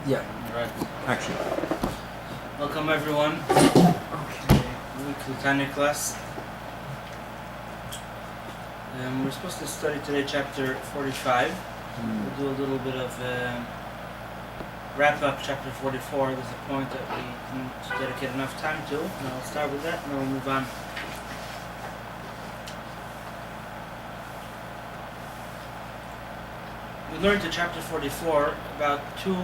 Yeah. Right. Action. Welcome everyone. Okay. Weekly Tanya Class. We're supposed to study today chapter 45. We'll do a little bit of wrap up chapter 44. There's a point that we didn't dedicate enough time to. And I'll start with that and then we'll move on. We learned in chapter 44 about two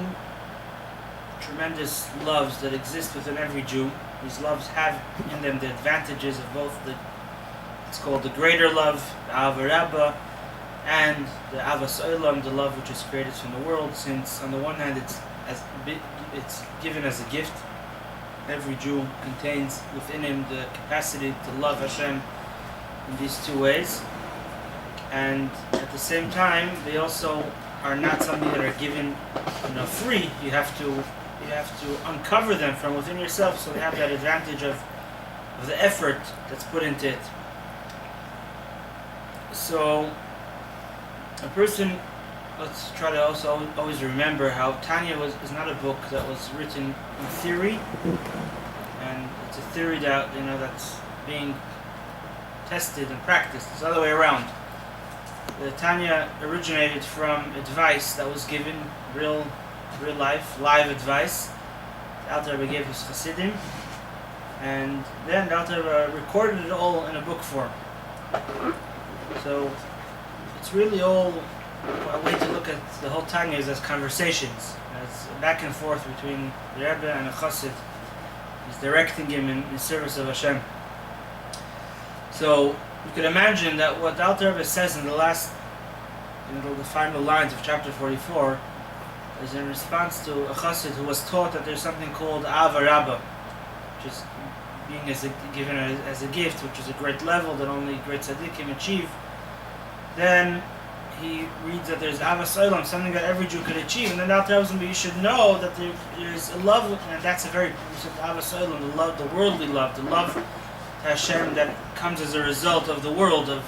tremendous loves that exist within every Jew. These loves have in them the advantages of both it's called the greater love, the wrapup, and the avas olam, the love which is created from the world. Since on the one hand it's given as a gift. Every Jew contains within him the capacity to love Hashem in these two ways. And at the same time, they also are not something that are given, free. You have to uncover them from within yourself, so they have that advantage of the effort that's put into it. So, a person, let's try to also always remember how Tanya is not a book that was written in theory, and it's a theory that that's being tested and practiced. It's the other way around. The Tanya originated from advice that was given, real life, live advice. The Alter Rebbe gave his Hasidim, and then the Alter Rebbe recorded it all in a book form. So it's really all a way to look at the whole Tanya is as conversations, as back and forth between the Rebbe and a Chassid. He's directing him in service of Hashem. So you could imagine that what the Alter Rebbe says in the last, the final lines of chapter 44 is in response to a chassid who was taught that there's something called wrapup, which is being given as a gift, which is a great level that only great tzaddikim achieve. Then he reads that there's avas olam, something that every Jew could achieve, and then the Alter Rebbe says, you should know that there's a love, and that's a very avas olam, the love, the worldly love, the love to Hashem that comes as a result of the world of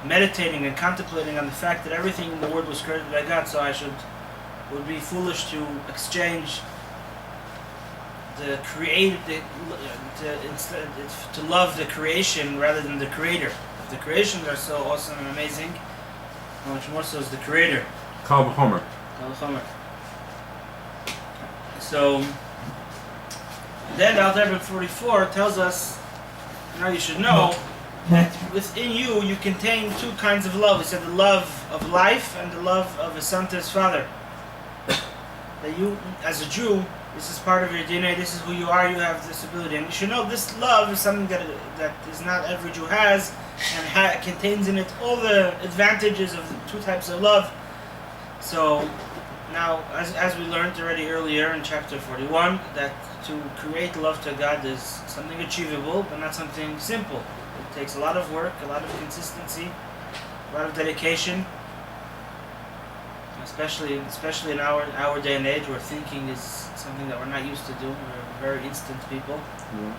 meditating and contemplating on the fact that everything in the world was created by God. So would be foolish to exchange the to love the creation rather than the Creator. If the creations are so awesome and amazing, how much more so is the Creator? Kal v'chomer. Kal v'chomer. So then the Alter Rebbe 44 tells us, now you should know that within you contain two kinds of love. He said the love of life and the love of a son to his father. That you, as a Jew, this is part of your DNA, this is who you are, you have this ability. And you should know this love is something that is not every Jew has, and contains in it all the advantages of the two types of love. So now, as we learned already earlier in chapter 41, that to create love to God is something achievable, but not something simple. It takes a lot of work, a lot of consistency, a lot of dedication, especially in our day and age, where thinking is something that we're not used to doing. We're very instant people. Yeah.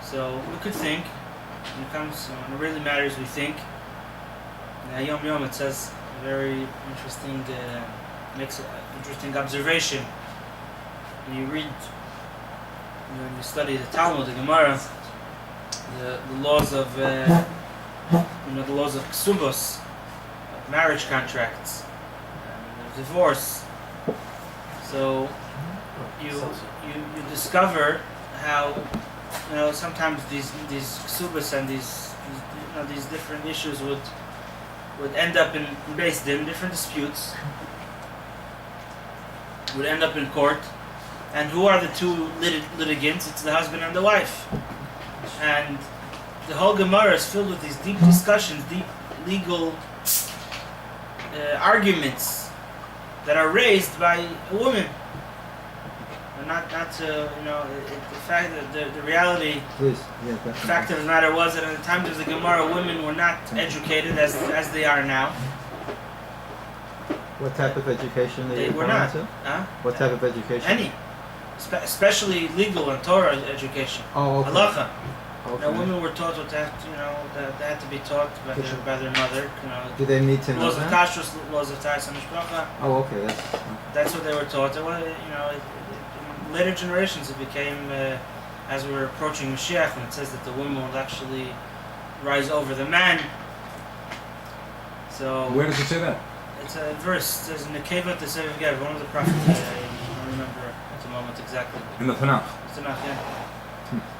So we could think. When it really matters, we think. In Yom Yom, it says a very interesting, makes an interesting observation. When you read, when you study the Talmud, the Gemara, the laws of the laws of ksubos, marriage contracts, divorce. So you discover how sometimes these ksubos and these different issues would end up in Beis Din, different disputes would end up in court. And who are the two litigants? It's the husband and the wife. And the whole Gemara is filled with these deep discussions, deep legal arguments that are raised by a woman. And not the fact that the reality, the fact of the matter was that at the time of the Gemara, women were not educated as they are now. What type of education they were not? What type of education? Any. Especially legal and Torah education. Oh, okay. Halacha. Okay. Now, women were taught what they had to be taught by their mother. Do they need to know Laws of that? kashrus, laws of tais mishpacha. Oh, okay. That's what they were taught. And in later generations, it became as we were approaching Mashiach, and it says that the woman will actually rise over the man. So Where does it say that? it's a verse. It says in the Cave of the Sefer Gev, one of the prophets. I don't remember at the moment exactly. In the Tanakh. It's enough, yeah.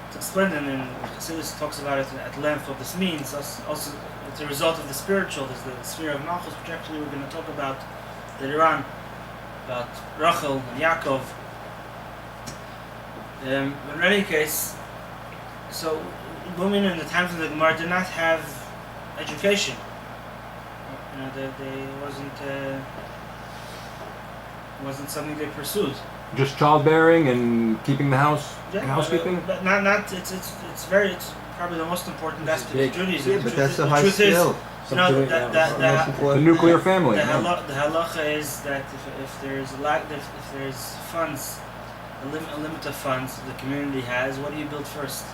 It's explained, and Chassidus talks about it at length. What this means. Also, it's a result of the spiritual. There's the sphere of Malchus, which actually we're going to talk about later on, about Rachel and Yaakov. But in any case, so women in the times of the Gemara did not have education. They wasn't something they pursued. Just childbearing and keeping the house, Yeah, housekeeping? but not. It's probably the most important aspect of Judaism. Yeah, but that's a high truth skill. Is, the The nuclear family. The yeah. halacha is that if there's funds, a limit of funds the community has, what do you build first?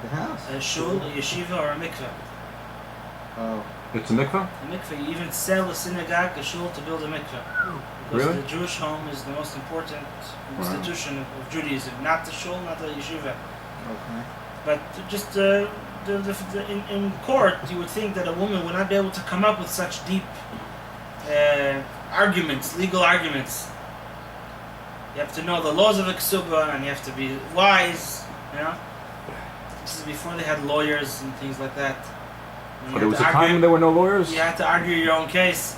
The house. A shul, a yeshiva, or a mikveh? Oh. It's a mikveh? A mikveh. You even sell a synagogue, a shul, to build a mikveh. Because Really? the Jewish home is the most important institution of Judaism, not the shul, not the yeshiva. Okay. But just in court, you would think that a woman would not be able to come up with such deep arguments, legal arguments. You have to know the laws of a ksuba, and you have to be wise. This is before they had lawyers and things like that. When But you there was had a to time when there were no lawyers? You had to argue your own case.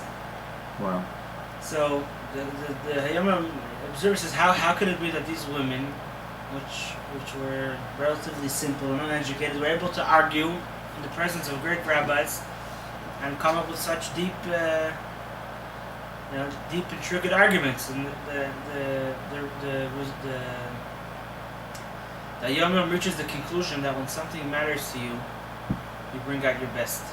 Wow. So the Hayama observer says, how could it be that these women, which were relatively simple and uneducated, were able to argue in the presence of great rabbis and come up with such deep, deep intricate arguments? And the Hayama reaches the conclusion that when something matters to you, you bring out your best.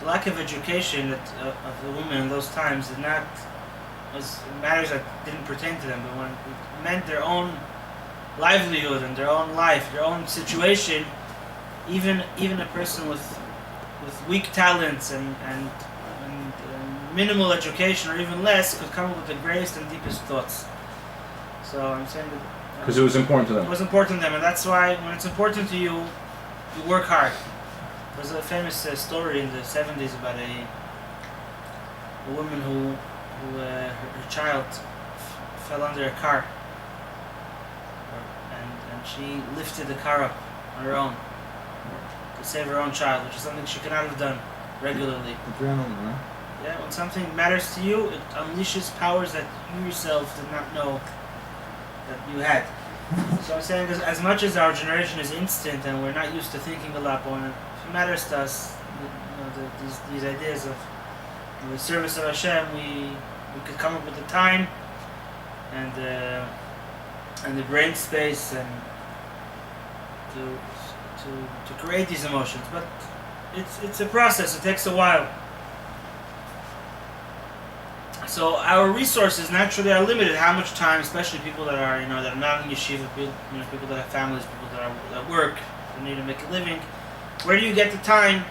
The lack of education of the women in those times was matters that didn't pertain to them, but when it meant their own livelihood and their own life, their own situation, even a person with weak talents and minimal education or even less could come up with the greatest and deepest thoughts. So I'm saying that Because it was important to them. it was important to them, and that's why when it's important to you, you work hard. There's a famous story in the 70s about a woman who her child fell under a car, and she lifted the car up on her own to save her own child, which is something she could not have done regularly. Adrenaline, huh? Yeah, when something matters to you, it unleashes powers that you yourself did not know that you had. So I'm saying, as much as our generation is instant and we're not used to thinking a lot, but if it matters to us, these ideas of the service of Hashem, we could come up with the time and the brain space and to create these emotions. But it's a process. It takes a while. So our resources naturally are limited. How much time, especially people that are that are not in yeshiva, people that have families, people that work, that need to make a living. Where do you get the time?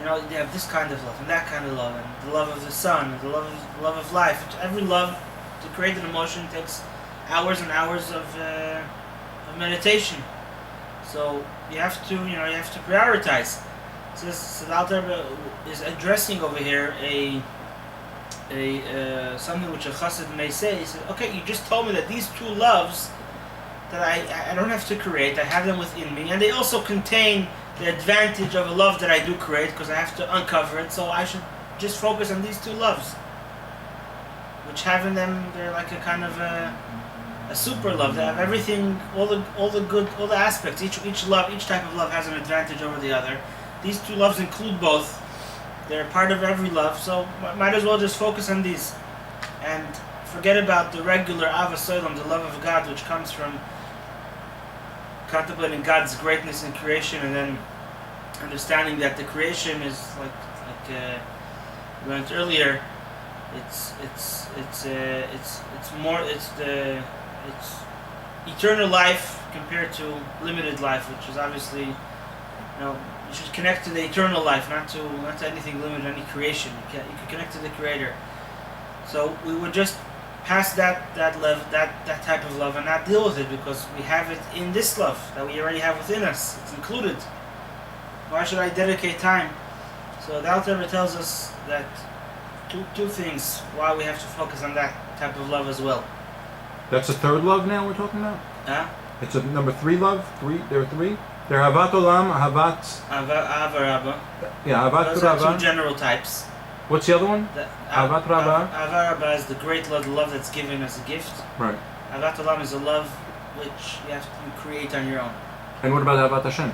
You have this kind of love and that kind of love, and the love of the son, and the love of life. Every love, to create an emotion, takes hours and hours of meditation. So you have to prioritize. So the Alter is addressing over here something which a chassid may say. He said, okay, you just told me that these two loves that I don't have to create, I have them within me, and they also contain the advantage of a love that I do create because I have to uncover it, so I should just focus on these two loves, which have in them, they're like a kind of a super love. They have everything, all the good, all the aspects. Each type of love has an advantage over the other. These two loves include both. They're part of every love, so might as well just focus on these and forget about the regular Avas Olam, the love of God, which comes from contemplating God's greatness in creation and then understanding that the creation is like we went earlier. It's eternal life compared to limited life, which is obviously, you should connect to the eternal life, not to anything limited, any creation. You can connect to the Creator. So we would just pass that type of love and not deal with it, because we have it in this love that we already have within us. It's included. Why should I dedicate time? So the Alter Rebbe tells us that two things why we have to focus on that type of love as well. That's a third love now we're talking about? Huh? It's a number 3 love? There are 3? They're Ahavat Olam, Ahavat... Ahava Rabba. Yeah, Ahavat Those are two Rabba. general types. What's the other one? Ahavat Rabba. Ahava Rabba is the great love, the love that's given as a gift. Right. Ahavat Olam is a love which you create on your own. And what about Ahavat Hashem?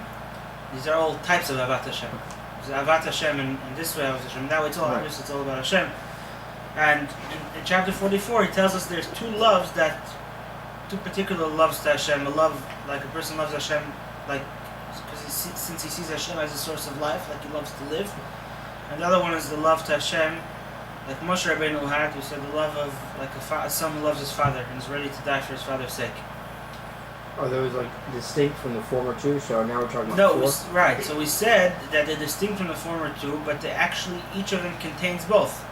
These are all types of Ahavat Hashem. There's Ahavat Hashem in this way, Ahavat Hashem. Now it's all obvious, it's all about Hashem. And in chapter 44, he tells us there's two particular loves to Hashem. A love, like a person loves Hashem, like since he sees Hashem as a source of life, like he loves to live. And the other one is the love to Hashem, like Moshe Rabbeinu had, who said the love of like a son who loves his father and is ready to die for his father's sake. Are those like distinct from the former two? So now we're talking about four? Right. So we said that they're distinct from the former two, but they actually, each of them contains both.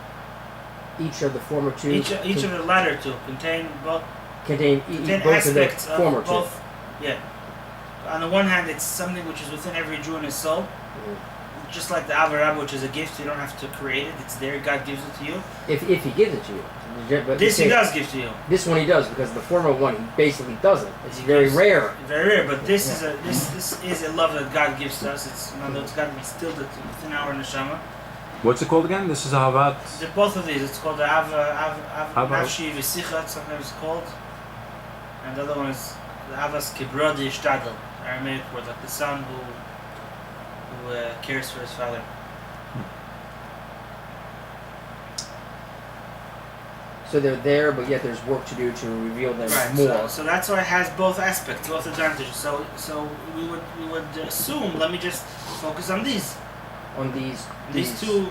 Each of the former two. Each of the latter two contain both. Contain both aspects of the former both. Yeah. On the one hand, it's something which is within every Jew in his soul. Mm-hmm. Just like the Ahava Rabba, which is a gift, you don't have to create it. It's there. God gives it to you. If he gives it to you. But this he does give to you. This one he does, because the former one he basically doesn't. It's very rare. Very rare, but this is a love that God gives to us. It's got to be instilled within our neshama. What's it called again? This is Ahavat... Both of these. It's called the Nafshi V'Sicha, sometimes it's called. And the other one is the Avas Kibrodi Ishtadel, Aramaic word, like the son who cares for his father. So they're there, but yet there's work to do to reveal them more. So that's why it has both aspects, both advantages. So we would assume. Let me just focus on these. On these the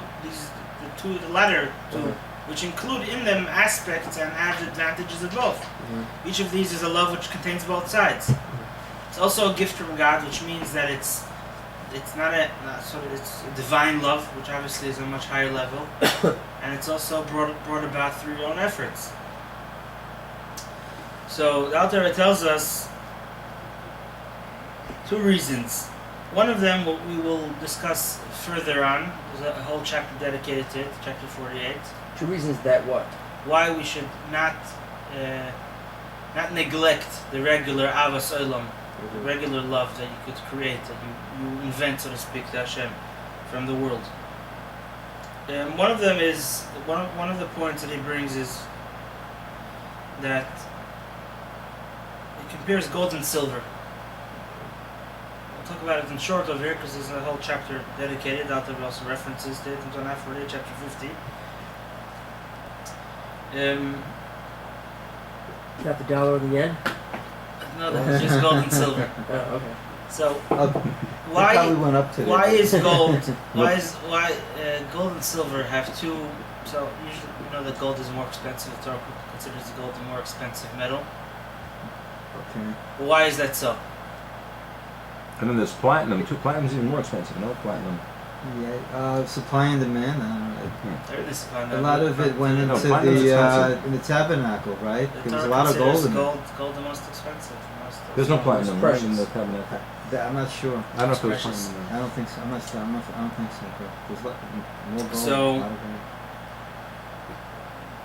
latter two, which include in them aspects and have advantages of both. Mm-hmm. Each of these is a love which contains both sides. Mm-hmm. It's also a gift from God, which means that it's not it's a divine love, which obviously is a much higher level, and it's also brought about through your own efforts. So the Alter Rebbe tells us two reasons. One of them we will discuss further on. There's a whole chapter dedicated to it, chapter 48. Two reasons that what? Why we should not neglect the regular Avas Olam, the regular love that you could create, that you invent, so to speak, to Hashem from the world. One of them is one of the points that he brings is that he compares gold and silver. We'll talk about it in short over here because there's a whole chapter dedicated. Alter Rebbe also references to it in Ocean Ave, chapter 50. Got the dollar and the yen? No, that's just gold and silver. Oh, okay. So why went up to is gold? Why gold and silver have two? So usually we know that gold is more expensive. The Torah considers gold a more expensive metal. Okay. But why is that so? And then there's platinum. Platinum's even more expensive. No platinum. Yeah, supply and demand. A lot of it went into in the tabernacle, right? There was a lot of gold in it. Gold the most expensive. There's no platinum in the tabernacle. I'm not sure. I don't know if there's platinum in there. I don't think so. I don't think so. But there's more gold. So, a lot of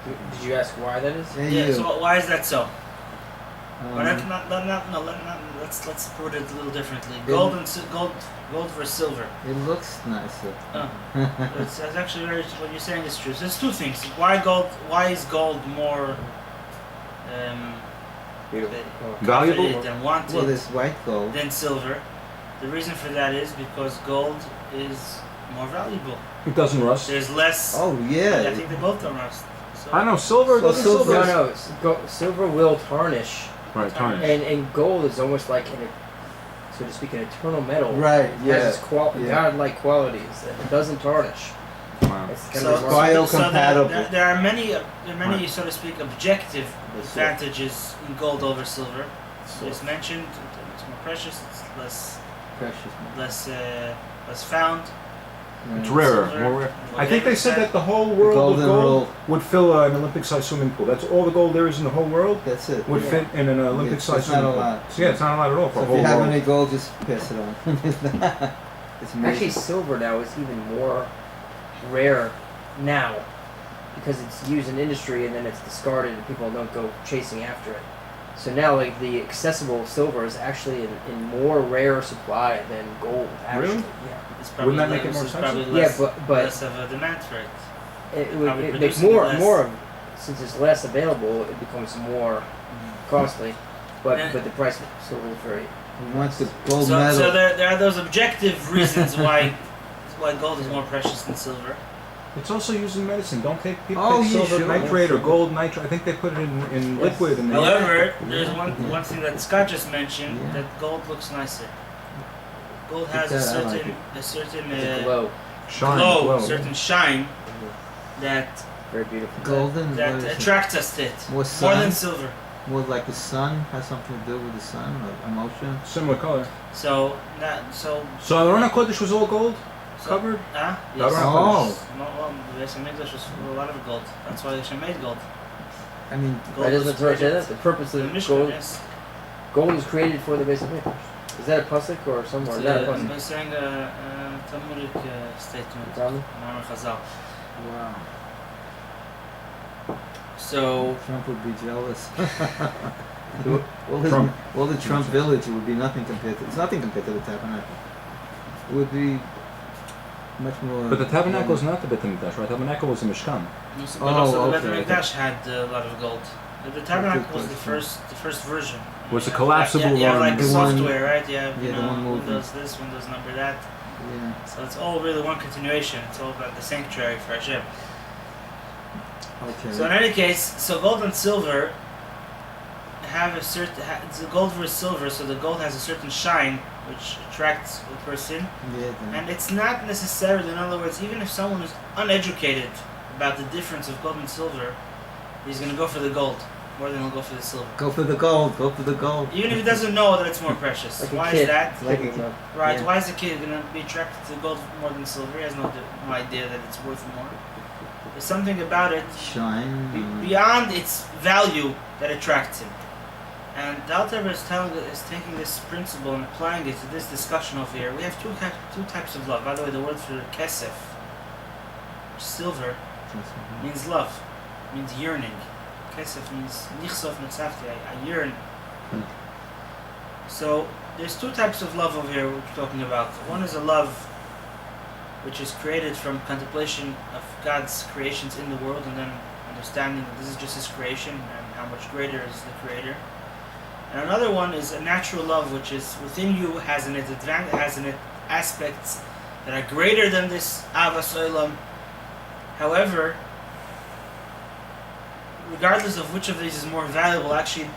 gold. Did you ask why that is? Yeah. So why is that so? Let's put it a little differently. Gold versus silver. It looks nicer. It's actually what you're saying is true. So there's two things. Why is gold more valuable and wanted? Well, there's white gold than silver. The reason for that is because gold is more valuable. It doesn't rust. There's less. Oh yeah. I think they both don't rust. So I know silver. No. Silver will tarnish. Right, tarnish. And gold is almost like so to speak, an eternal metal. Right. Yeah. It has its godlike qualities. It doesn't tarnish. Wow. It's biocompatible. There are many, so to speak, objective advantages in gold over silver. It's mentioned. It's more precious. It's Precious. Less found. It's Right. rarer, Silver, more rare. I whatever think they said said. that the whole world golden of gold rule. would fill an Olympic-sized swimming pool. That's all the gold there is in the whole world That's it. would fit in an Olympic-sized It's not swimming a pool. lot. So yeah, it's not a lot at all for So a if whole you have world. any gold, just pass it on. It's amazing. Actually, silver now is even more rare now because it's used in industry and then it's discarded and people don't go chasing after it. So now, like the accessible silver is actually in more rare supply than gold. Actually, Really? yeah. It's probably Wouldn't that make it less- more it's probably expensive? less, but less of a demand for it. it would Probably it makes producing more less. more of, since it's less available, it becomes more costly. But Yeah. but the price of silver is very. He wants the gold So, medal. so there are those objective reasons why gold is more precious than silver. It's also used in medicine. Don't take people Oh, take yeah, silver sure. nitrate or gold nitrate. I think they put it in Yes. liquid and they However, Yeah. there's one thing that Scott just mentioned Yeah. that gold looks nicer. Gold Look has at a that, I like certain it. a certain It's a glow. shine. glow, glow. certain shine that Very beautiful. Golden. what that is it? attracts us to it More more sun. than silver. More like the sun has something to do with the sun or emotion. Similar color. So So the Arona Kodesh was all gold so- covered? Yes. The Arona Oh. Kodesh. No, well, the Beis Hamikdash was full of a lot of gold. That's why Hashem made gold. I mean, Gold Right, doesn't was the Torah say created- that? The purpose The of Mishnah, gold, yes. gold is created for the base of Hamikdash. Is that a pasuk or somewhere? It's Not a I'm pasuk. saying a Talmudic statement. Talmud? Ma'amar Chazal. wow. So Trump would be jealous. Who? Trump. Trump. All the Trump village would be nothing compared to. It's nothing compared to the tabernacle. It would be much more. But the tabernacle is not the Beit HaMikdash, right? The tabernacle was a Mishkan. but also the okay, Beit okay. HaMikdash had a lot of gold. The tabernacle was the first version. Was a You have- collapsible You have one. like The one- software, right? You have yeah, the one moving. Windows this, Windows number that. Yeah. So it's all really one continuation. It's all about the sanctuary for Hashem. Okay. So in any case, so gold and silver have a certain it's gold versus silver. So the gold has a certain shine which attracts a person, yeah. Then. and it's not necessarily. In other words, even if someone is uneducated about the difference of gold and silver, he's going to go for the gold more than he'll go for the silver. Go for the gold. Go for the gold. Even if he doesn't know that it's more precious. Like a Why kid. is that? Like Like a, Right? Yeah. Why is the kid going to be attracted to gold more than silver? He has no idea that it's worth more. There's something about it Shine. beyond its value that attracts him. And the Alter Rebbe is taking this principle and applying it to this discussion over here. We have two types of love. By the way, the word for kesef, silver, means love, means yearning. Kesef means nichsof nitzafti, I yearn. So there's two types of love over here we're talking about. One is a love which is created from contemplation of God's creations in the world and then understanding that this is just His creation and how much greater is the Creator. And another one is a natural love which is within you, has in it aspects that are greater than this Avas Olam. However, regardless of which of these is more valuable, actually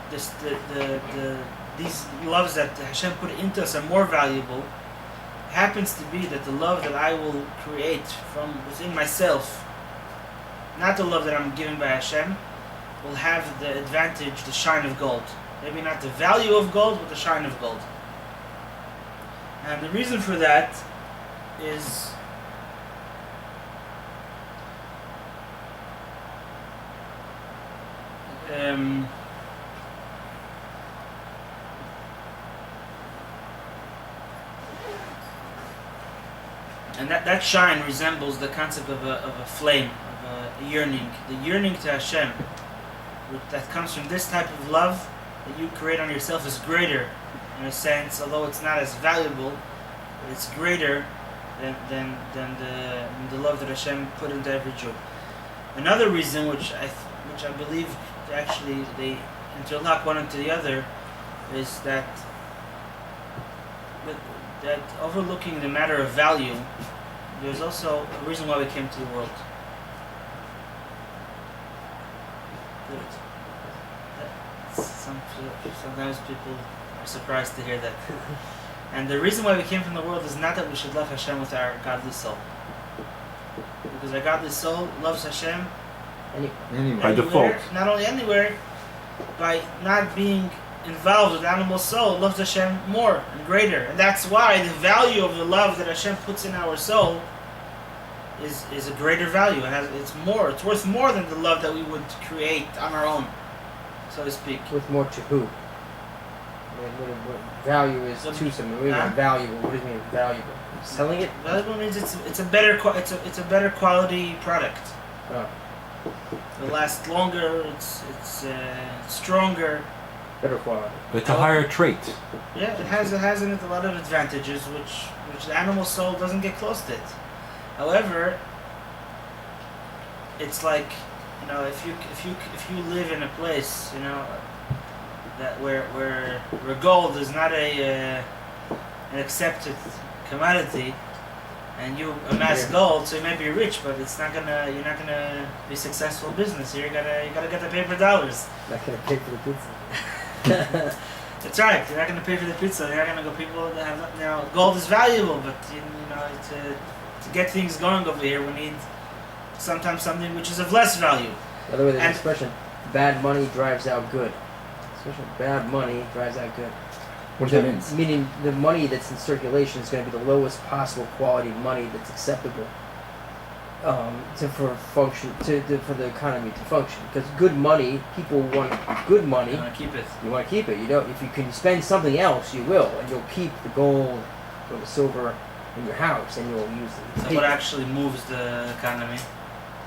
these loves that Hashem put into us are more valuable. Happens to be that the love that I will create from within myself, not the love that I'm given by Hashem, will have the advantage, the shine of gold. Maybe not the value of gold, but the shine of gold. And the reason for that is and that shine resembles the concept of a flame, of a yearning. The yearning to Hashem that comes from this type of love that you create on yourself is greater, in a sense, although it's not as valuable, but it's greater than the love that Hashem put into every Jew. Another reason, which I believe actually they interlock one into the other, is that overlooking the matter of value, there's also a reason why we came to the world. Sometimes people are surprised to hear that. And the reason why we came from the world is not that we should love Hashem with our godly soul. Because our godly soul loves Hashem Anyway. By anywhere, default. not only anywhere, by not being involved with animal soul loves Hashem more and greater, and that's why the value of the love that Hashem puts in our soul is a greater value. It's worth more than the love that we would create on our own, so to speak. Worth more to who? What value is to someone? What do you mean valuable? What do you mean valuable? Selling it? Valuable means it's a better quality product. Oh. It lasts longer. It's stronger. Better quality. It's a higher trait. Yeah, it has in it a lot of advantages, which the animal soul doesn't get close to it. However, it's like, if you live in a place, that where gold is not an accepted commodity, and you amass gold, so you may be rich, but you're not gonna be successful in business. You gotta get the paper dollars. Not gonna pay for the pizza. That's right. You're not gonna pay for the pizza. You're not gonna go. People that have gold is valuable, but to get things going over here, we need sometimes something which is of less value. By the way, there's an expression: bad money drives out good. Bad money drives out good. What does that mean? Meaning the money that's in circulation is going to be the lowest possible quality money that's acceptable for the economy to function. Because good money, people want good money. You want to keep it. You want to keep it. If you can spend something else, you will, and you'll keep the gold or the silver in your house, and you'll use it. So what actually moves the economy?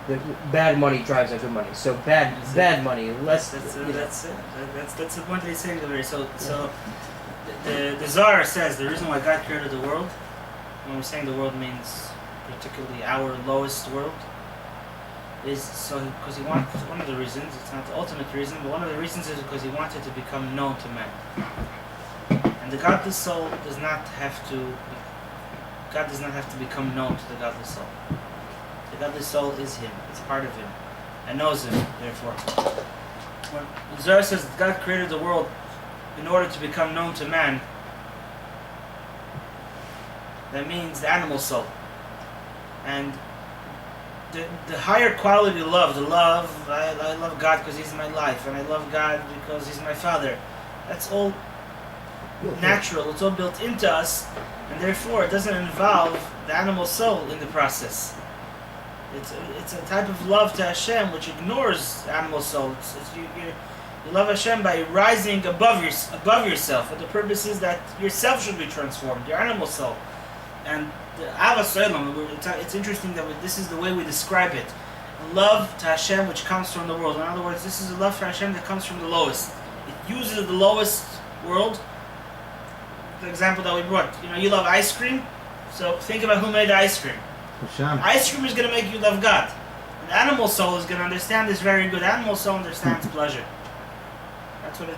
The bad money drives out good money. So bad money, less. That's the point that he's saying over here. So the Zohar says the reason why God created the world, when we're saying the world means particularly our lowest world, is because he wanted, one of the reasons, it's not the ultimate reason, but one of the reasons is because he wanted to become known to man. And the godless soul does not have to become known to the godless soul. The godless soul is him, it's part of him, and knows him, therefore. When the Zohar says that God created the world in order to become known to man, that means the animal soul. And the higher quality love, I love God because he's my life, and I love God because he's my father, that's all natural, it's all built into us, and therefore it doesn't involve the animal soul in the process. It's a type of love to Hashem which ignores the animal soul. You love Hashem by rising above yourself, and the purpose is that yourself should be transformed, your animal soul. And the Avas Olam, it's interesting that this is the way we describe it. Love to Hashem which comes from the world. In other words, this is a love for Hashem that comes from the lowest. It uses the lowest world. The example that we brought, you love ice cream, so think about who made the ice cream. Hashem. Ice cream is going to make you love God. And the animal soul is going to understand this very good. The animal soul understands pleasure. That's what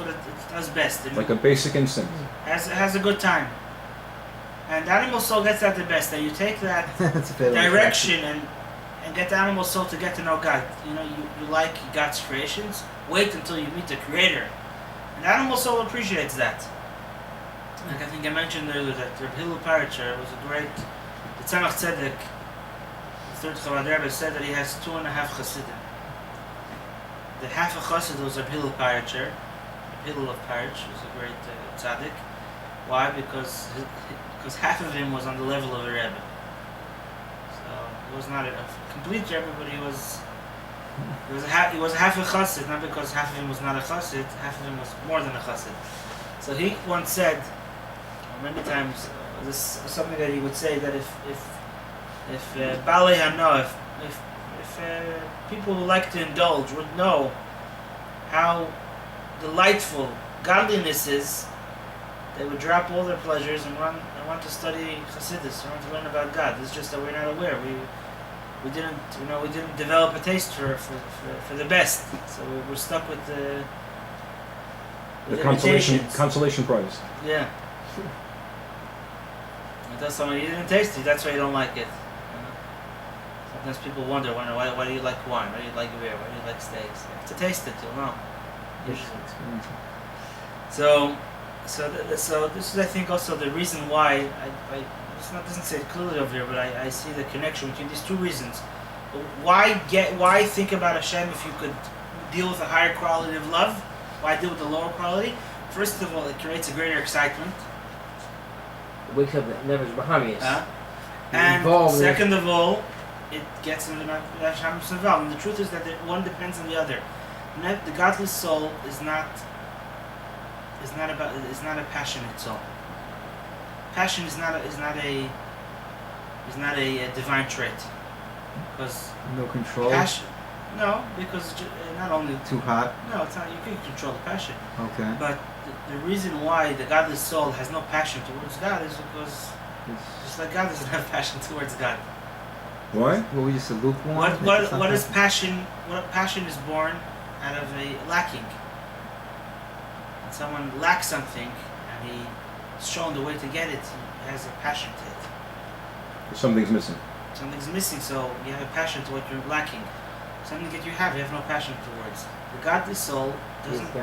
it does best. It's like a basic instinct. Has a good time. And the animal soul gets that the best. And you take that direction and get the animal soul to get to know God. You like God's creations. Wait until you meet the Creator. And the animal soul appreciates that. Like I think I mentioned earlier that Rabbi Levi Liberow was a great Tzemach Tzedek, the third Chabad Rebbe, said that he has 2.5 Chassidim. The half a Chassid was Rabbi Levi Liberow. Rabbi of Parich was a great tzaddik. Why? Because half of him was on the level of a Rebbe. So he was not a complete Rebbe, but he was a half a Chassid, not because half of him was not a Chassid, half of him was more than a Chassid. So he once said, many times, this is something that he would say, that if Balei Hano, if people who like to indulge would know how delightful godliness is, they would drop all their pleasures and want to study Chassidus, want to learn about God. It's just that we're not aware. We didn't develop a taste for the best. So we're stuck with the consolation prize. Yeah. I tell someone, you didn't taste it, that's why you don't like it. Sometimes people wonder why do you like wine? Why do you like beer? Why do you like steaks? To taste it, you'll know. So this is, I think, also the reason why it doesn't say it clearly over here, but I see the connection between these two reasons. Why think about Hashem if you could deal with a higher quality of love? Why deal with the lower quality? First of all, it creates a greater excitement. It wakes up the Never's Bahamias. And second of all, it gets into the Hashem Saval. And the truth is that one depends on the other. The godly soul is not a passionate soul. Passion is not a divine trait. Because no control. Passion, no, because not only too hot. No, it's not. You can control the passion. Okay. But the reason why the godly soul has no passion towards God is because just like God doesn't have passion towards God. Why? Well, we just lukewarm. What is passion? What passion is born out of a lacking. When someone lacks something and he's shown the way to get it, he has a passion to it. Something's missing. Something's missing, so you have a passion to what you're lacking. Something that you have no passion towards. The godly soul doesn't. It's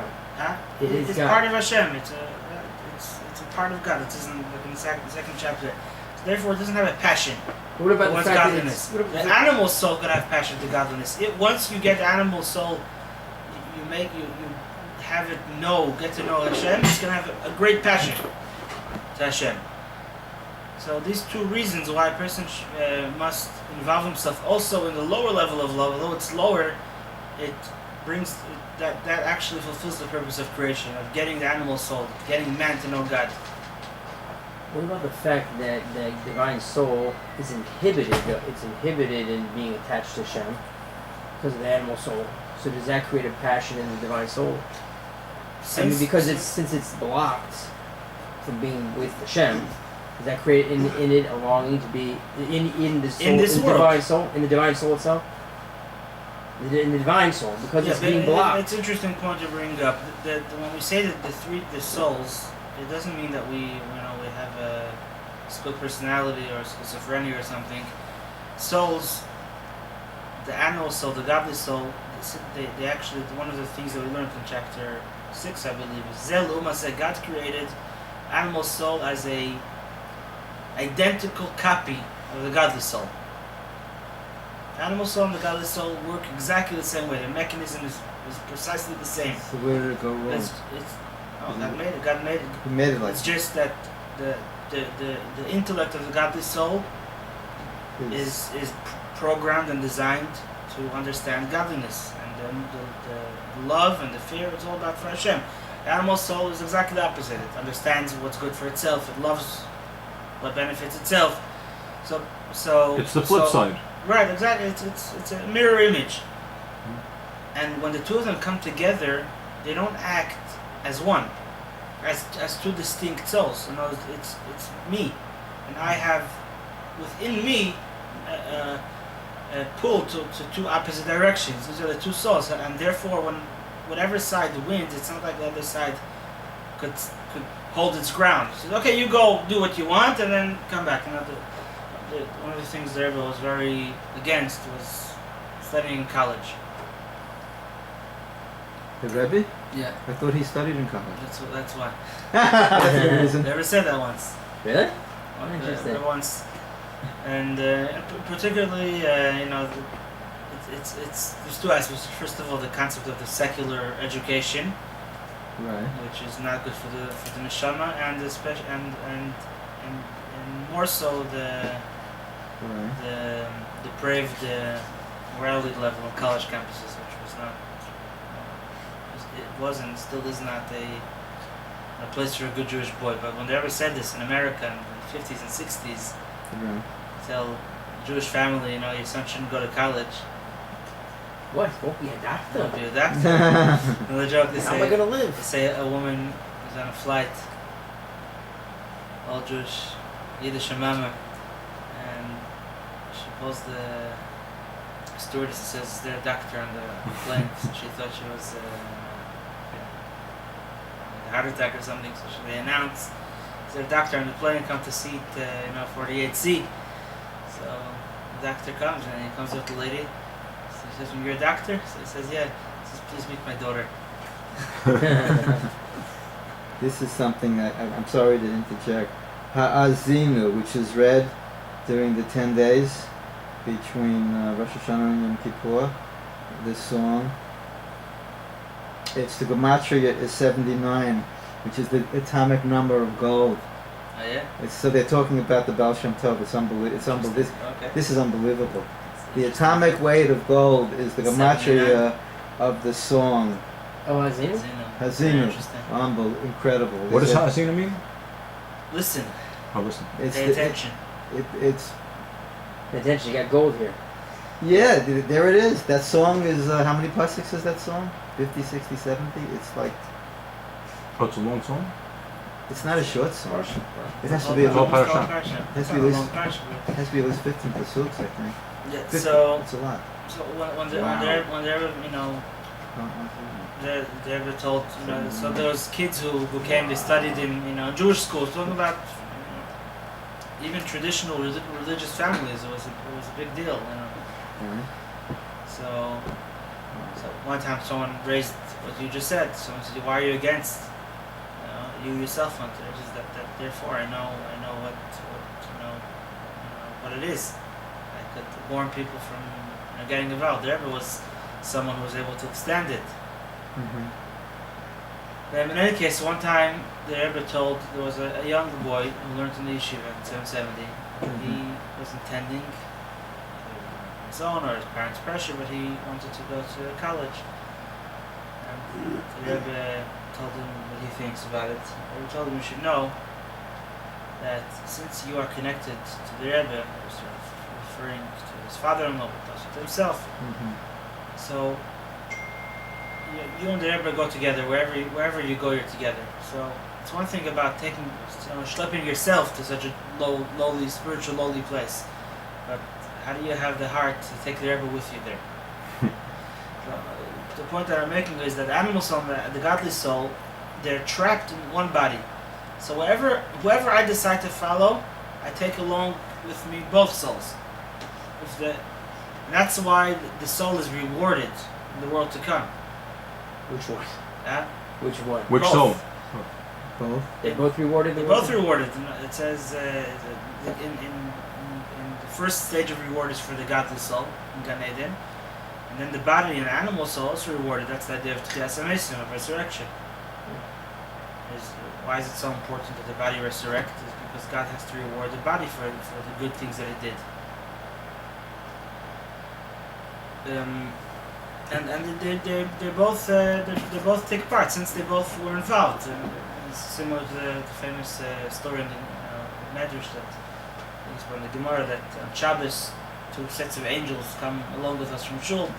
God. part of Hashem. It's a part of God. It isn't like in the second chapter. So therefore, it doesn't have a passion. What about towards the fact godliness? that The animal soul could have passion to godliness. Once you get the animal soul, you have it get to know Hashem. It's gonna have a great passion to Hashem. So these two reasons why a person must involve himself also in the lower level of love, although it's lower, it brings that actually fulfills the purpose of creation, of getting the animal soul, getting man to know God. What about the fact that the divine soul is inhibited? It's inhibited in being attached to Hashem because of the animal soul. So does that create a passion in the divine soul? Since it's blocked from being with Hashem, does that create in it a longing to be in the soul, in the divine soul, in the divine soul itself? In the divine soul, because it's being blocked. It's an interesting point to bring up. When we say that the souls, it doesn't mean that we have a split personality or schizophrenia or something. Souls, the animal soul, the godly soul, they actually, one of the things that we learned in chapter 6, I believe, is Zeluma said God created animal soul as a identical copy of the godly soul. The animal soul and the godly soul work exactly the same way. The mechanism is precisely the same. So where did it go wrong? God made it. God made it. He made it like it's just that the intellect of the godly soul is programmed and designed to understand godliness, and then the love and the fear. It's all about for Hashem. The animal soul is exactly the opposite. It understands what's good for itself. It loves what benefits itself. So it's the flip side. Right, exactly. It's a mirror image. And when the two of them come together, they don't act as one, as two distinct souls. It's me, and I have within me a pull to two opposite directions. These are the two souls, and therefore, when whatever side wins, it's not like the other side could hold its ground. So, okay, you go do what you want, and then come back. One of the things the Rebbe was very against was studying in college. The Rebbe? Yeah. I thought he studied in college. That's why. That's the reason. Never said that once. Really? Interesting. Once, and particularly, it's there's two aspects. First of all, the concept of the secular education, right, which is not good for the neshama, and and more so the depraved morality level on college campuses, which was not. It wasn't, still is not a place for a good Jewish boy. But when they ever said this in America in the 50s and 60s, tell a Jewish family, your son shouldn't go to college. What? Won't be a doctor. Won't be a doctor. Another joke, they say. How am I going to live? They say a woman is on a flight, all Jewish, Yiddish mama, and she pulls the stewardess and says, "Is there a doctor on the plane?" So she thought she was a heart attack or something. So they announce, "Is there a doctor on the plane? Come to seat 48C." So the doctor comes and he comes with the lady. So he says, "You're a doctor?" So he says, "Yeah." He says, "Please meet my daughter." This is something I'm sorry to interject. Ha'azinu, which is read during the 10 days between Rosh Hashanah and Yom Kippur. This song It's the gematria is 79, which is the atomic number of gold. Oh yeah. So they're talking about the Baal Shem Tov. It's unbelievable. Okay. This is unbelievable. The atomic weight of gold is the gematria of the song. Oh, Hazinu? Hazinu. Interesting. Incredible. What does Hazinu mean? Listen. Oh, listen. Pay attention. It's Pay attention, you got gold here. yeah, there it is. That song is how many pastiks is that song? 50, 60, 70? It's like Oh, it's a long song? it's not a short song. It has to Oh, be Oh, at parasha. has to be at least 15 pasuks, I think. Yeah, 50. so It's a lot. when Wow. they're you know they were told so there was kids who came, they studied in Jewish schools, talking about even traditional religious families. It was a big deal, So one time someone raised what you just said. Someone said, "Why are you against you yourself went there?" Just that therefore I know what it is. I could warn people from getting involved. There was someone who was able to extend it. In any case, one time the Rebbe told there was a young boy who learned in the yeshiva in 770. He was intending his own or his parents' pressure, but he wanted to go to college. And the Rebbe told him what he thinks about it. He told him you should know that since you are connected to the Rebbe, sort of referring to his father-in-law, but also to himself. So you and the Rebbe go together wherever you go. You're together. So it's one thing about schlepping yourself to such a lowly spiritual lowly place, but how do you have the heart to take the Rebbe with you there? So, the point that I'm making is that animal soul and the godly soul, they're trapped in one body. So whoever I decide to follow, I take along with me both souls. And that's why the soul is rewarded in the world to come. Which one? Which one? Which Both. soul? Both. They're both rewarded? They're both rewarded. It says in the first stage of reward is for the godly soul in Gan Eden, and then the body and animal soul is rewarded. That's the idea of Tchias HaMesim, of resurrection. Why is it so important that the body resurrect? Is because God has to reward the body for the good things that it did. And they both take part since they both were involved. It's similar to the famous story in the Medrash that is from the Gemara that on Shabbos 2 sets of angels come along with us from Shul,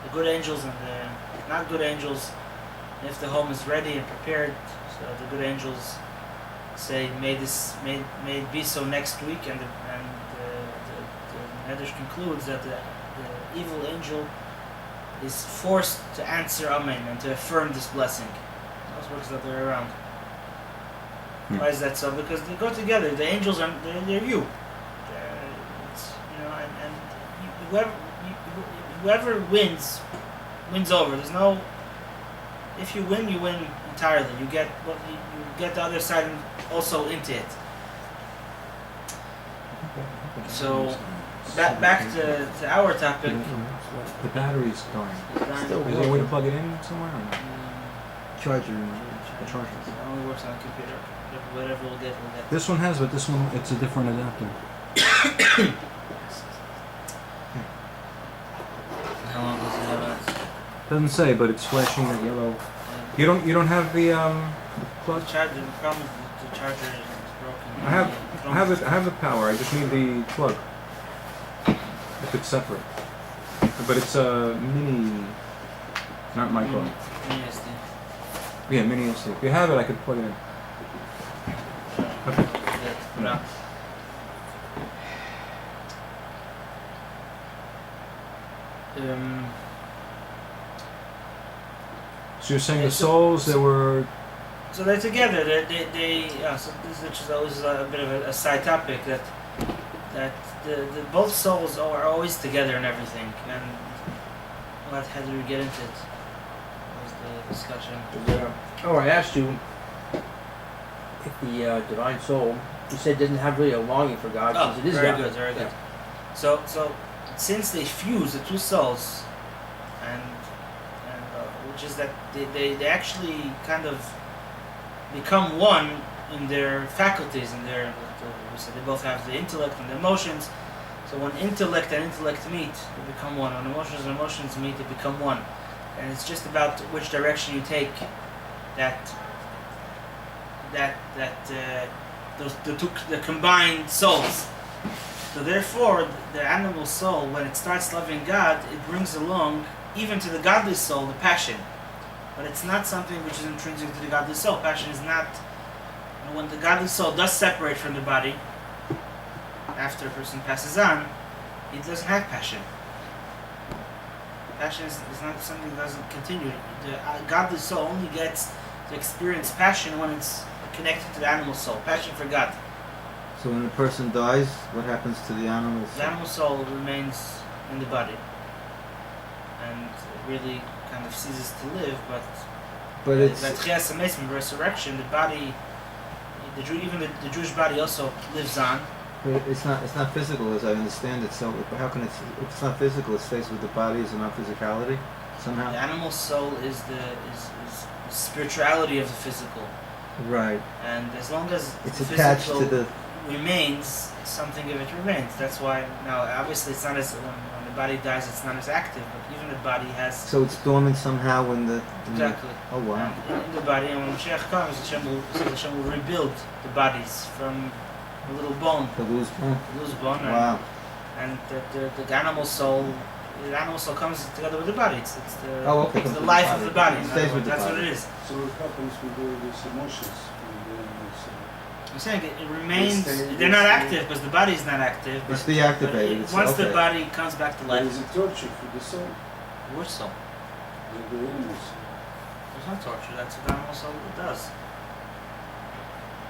the good angels and the not good angels. And if the home is ready and prepared, so the good angels say, "May it be so next week," and the Medrash concludes that the evil angel is forced to answer Amen and to affirm this blessing. Those works that they're around. Why is that so? Because they go together. The angels are they're you. Whoever wins over. There's no. If you win entirely. You get the other side also into it. So back to our topic. The battery's dying. Is there a way to plug it in somewhere? Or not? Charger. The charger. It only works on a computer. Whatever we'll get. This one has, but this one, it's a different adapter. How long does it have on it? Doesn't say, but it's flashing that yellow. You don't have the plug? The problem is the charger is broken. I have the power. I just need the plug. If it's separate. But it's a mini, not micro. Mini SD. Yeah, mini SD. If you have it, I could plug it in. Okay. No. So you're saying the souls, they were... So they're together. So this is always a bit of a side topic that the both souls are always together in everything, and how do we get into it? What was the discussion? I asked you if the divine soul, you said, doesn't have really a longing for God, because it is very God. good, very good. So since they fuse the two souls, and which is that they actually kind of become one in their faculties, in their so they both have the intellect and the emotions. So when intellect and intellect meet, they become one. When emotions and emotions meet, they become one. And it's just about which direction you take the combined souls. So therefore, the animal soul, when it starts loving God, it brings along, even to the godly soul, the passion. But it's not something which is intrinsic to the godly soul. Passion is not... When the godly soul does separate from the body, after a person passes on, he doesn't have passion. Passion is not something that doesn't continue. The godly soul only gets to experience passion when it's connected to the animal soul. Passion for God. So when a person dies, what happens to the animal soul? The animal soul remains in the body, and really kind of ceases to live. But it's that Tchias HaMesim, resurrection, the body, even the Jewish body also lives on. but it's not physical as I understand it. So how can if it's not physical, it stays with the body as a non-physicality somehow? The animal soul is the spirituality of the physical. Right. And as long as It's the attached physical to the. remains, something of it remains. That's why now obviously it's not as when the body dies, it's not as active, but even the body has So it's dormant somehow when the. exactly. Oh wow. And in the body, and when Mashiach comes, Hashem will rebuild the bodies from a little bone, The loose bone. Wow. Wow. And the animal soul. The animal soul comes together with the body. It's the Oh, okay. it's the life of the body. It stays with the That's body. what it is. So what happens with all these emotions? I'm saying it remains. They They're not stay- active because the body is not active. It's but deactivated. It's once the okay. body comes back to There life, is a torture for the soul, which soul? the animal soul. There's no torture. That's what the animal soul does.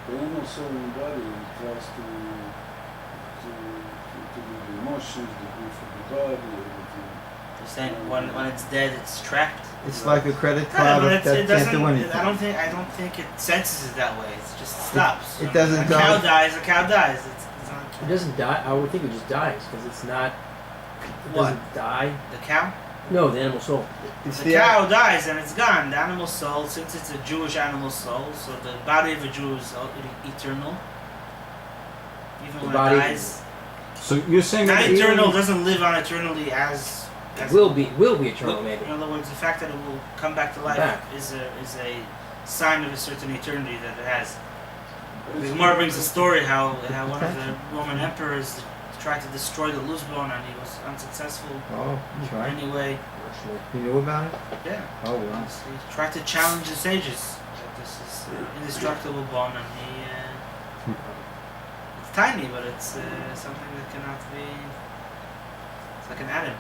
The animal soul in the body tries to do the emotions, the grief of the body, everything. You're saying when it's dead, it's trapped. It's like a credit No, card but that it can't doesn't. do anything. I don't think it senses it that way. It just stops. it doesn't A go- cow dies. A cow dies. It's not. It doesn't die. I would think it just dies because it's not. It What? doesn't die. The cow. No, the animal soul. It's The cow dies and it's gone. The animal soul, since it's a Jewish animal soul, so the body of a Jew is eternal. Even The when body- it dies, So you're saying not that eternal doesn't live on eternally as. Will be eternal maybe. In other words, the fact that it will come back to life Back. is a sign of a certain eternity that it has. The Gemara brings a story how one of the Roman emperors tried to destroy the loose bone and he was unsuccessful. Oh, try. Anyway, You knew about it? yeah, Oh wow. he tried to challenge the sages that this is indestructible bone, and it's tiny, but it's something that cannot be. It's like an atom.